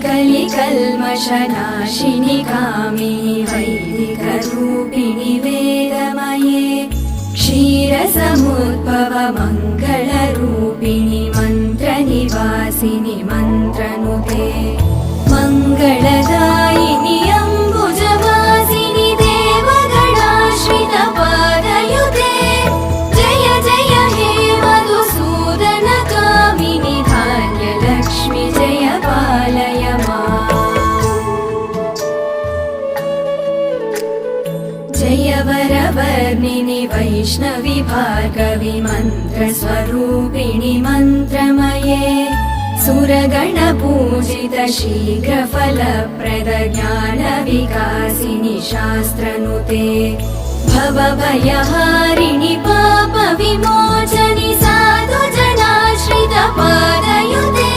कलिकल्मषनाशिनि कामिनि वैदिकरूपिणि वेदमये क्षीरसमुद्भव मङ्गलरूपिणि मन्त्रनिवासिनि मन्त्रनुते मङ्गलदायिनि अम्बुजवासिनि देवगणाश्रितपादयुते जय जय हे मधुसूदन कामिनि धान्यलक्ष्मि जय पालय माम् जय वरवर्णिनि वैष्णवि भार्गवि मन्त्रस्वरूपिणि मन्त्रमये सुरगणपूजित शीघ्रफलप्रद ज्ञानविकासिनि शास्त्रनुते भवभयहारिणि पापविमोचनि साधुजनाश्रितपादयुते